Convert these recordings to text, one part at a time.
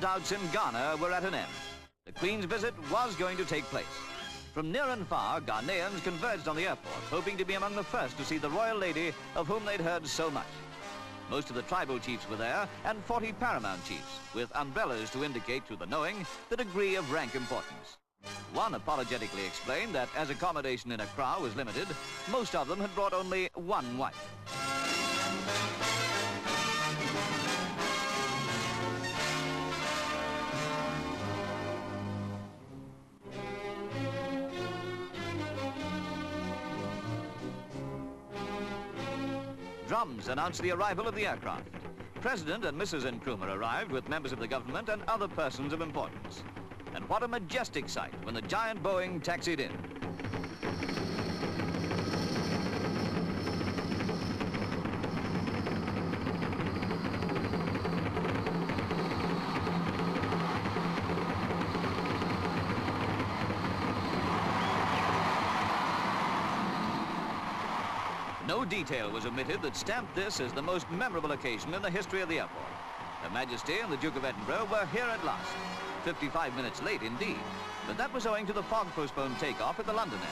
doubts in Ghana were at an end. The Queen's visit was going to take place. From near and far, Ghanaians converged on the airport, hoping to be among the first to see the royal lady of whom they'd heard so much. Most of the tribal chiefs were there, and 40 paramount chiefs, with umbrellas to indicate to the knowing the degree of rank importance. One apologetically explained that as accommodation in Accra was limited, most of them had brought only one wife. Drums announced the arrival of the aircraft. President and Mrs. Nkrumah arrived with members of the government and other persons of importance. And what a majestic sight when the giant Boeing taxied in. No detail was omitted that stamped this as the most memorable occasion in the history of the airport. Her Majesty and the Duke of Edinburgh were here at last. 55 minutes late indeed, but that was owing to the fog-postponed takeoff at the London end.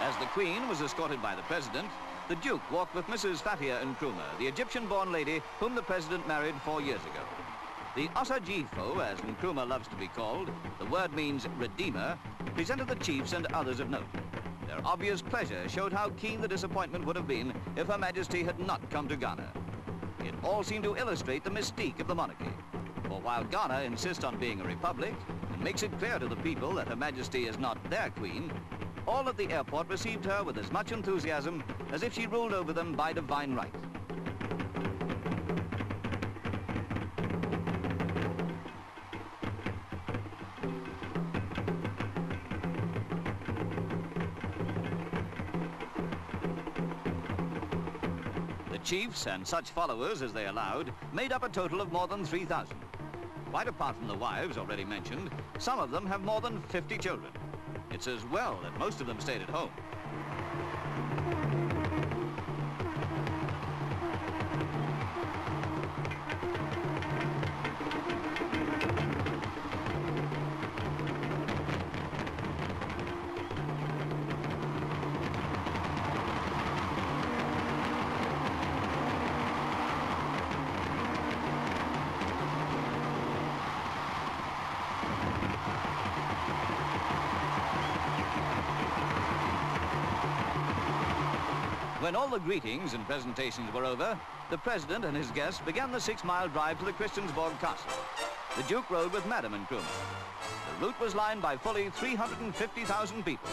As the Queen was escorted by the President, the Duke walked with Mrs. Fatia Nkrumah, the Egyptian-born lady whom the President married 4 years ago. The Osajifo, as Nkrumah loves to be called, the word means redeemer, presented the chiefs and others of note. Their obvious pleasure showed how keen the disappointment would have been if Her Majesty had not come to Ghana. It all seemed to illustrate the mystique of the monarchy. For while Ghana insists on being a republic and makes it clear to the people that Her Majesty is not their queen, all at the airport received her with as much enthusiasm as if she ruled over them by divine right. The chiefs and such followers as they allowed made up a total of more than 3,000. Quite apart from the wives already mentioned, some of them have more than 50 children. It's as well that most of them stayed at home. When all the greetings and presentations were over, the President and his guests began the 6-mile drive to the Christiansborg Castle. The Duke rode with Madame Nkrumah. The route was lined by fully 350,000 people.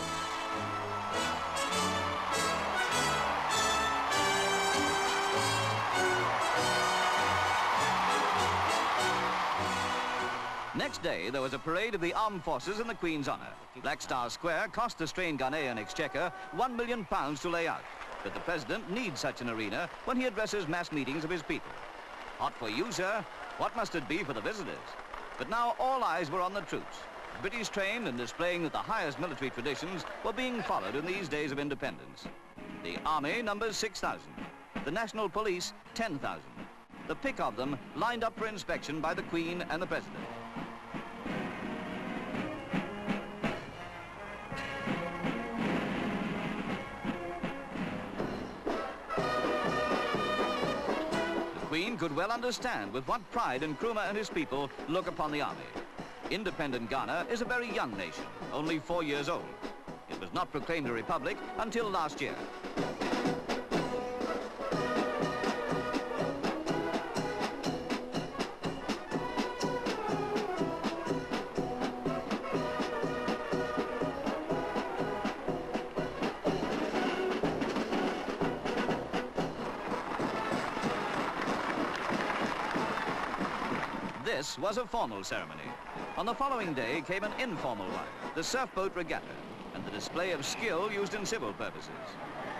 Next day, there was a parade of the armed forces in the Queen's honour. Black Star Square cost the strained Ghanaian exchequer £1 million to lay out. But the President needs such an arena when he addresses mass meetings of his people. Hot for you, sir? What must it be for the visitors? But now all eyes were on the troops. British trained and displaying that the highest military traditions were being followed in these days of independence. The Army numbers 6,000. The National Police, 10,000. The pick of them lined up for inspection by the Queen and the President. The Queen could well understand with what pride Nkrumah and his people look upon the army. Independent Ghana is a very young nation, only 4 years old. It was not proclaimed a republic until last year. This was a formal ceremony. On the following day came an informal one, the surfboat regatta, and the display of skill used in civil purposes.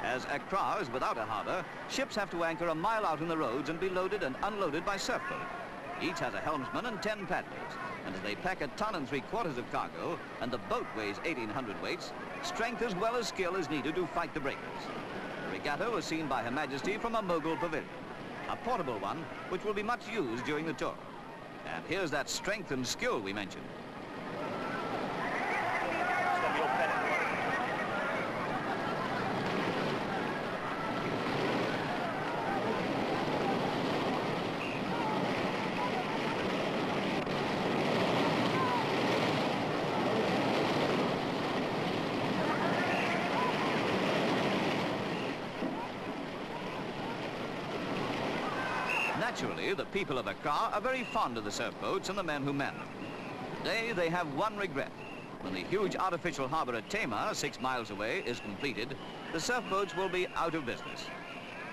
As Accra is without a harbour, ships have to anchor a mile out in the roads and be loaded and unloaded by surfboat. Each has a helmsman and 10 paddlers, and as they pack 1 ton and 3/4 of cargo, and the boat weighs 1,800 weights, strength as well as skill is needed to fight the breakers. The regatta was seen by Her Majesty from a mogul pavilion, a portable one which will be much used during the tour. And here's that strength and skill we mentioned. Stop your pen. Naturally, the people of Accra are very fond of the surf boats and the men who man them. Today, they have one regret. When the huge artificial harbour at Tamar, 6 miles away, is completed, the surf boats will be out of business.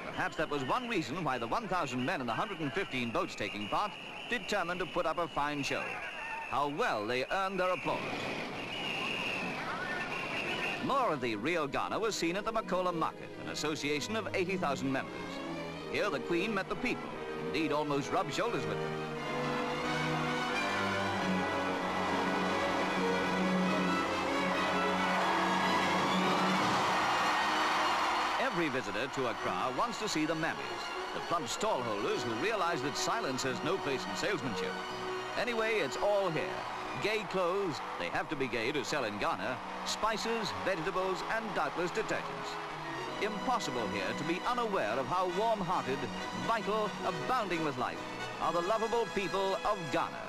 Perhaps that was one reason why the 1,000 men and the 115 boats taking part determined to put up a fine show. How well they earned their applause. More of the real Ghana was seen at the Makola Market, an association of 80,000 members. Here the Queen met the people, indeed almost rubbed shoulders with them. Every visitor to Accra wants to see the mammies, the plump stallholders who realize that silence has no place in salesmanship. Anyway, it's all here. Gay clothes, they have to be gay to sell in Ghana, spices, vegetables, and doubtless detergents. Impossible here to be unaware of how warm-hearted, vital, abounding with life are the lovable people of Ghana.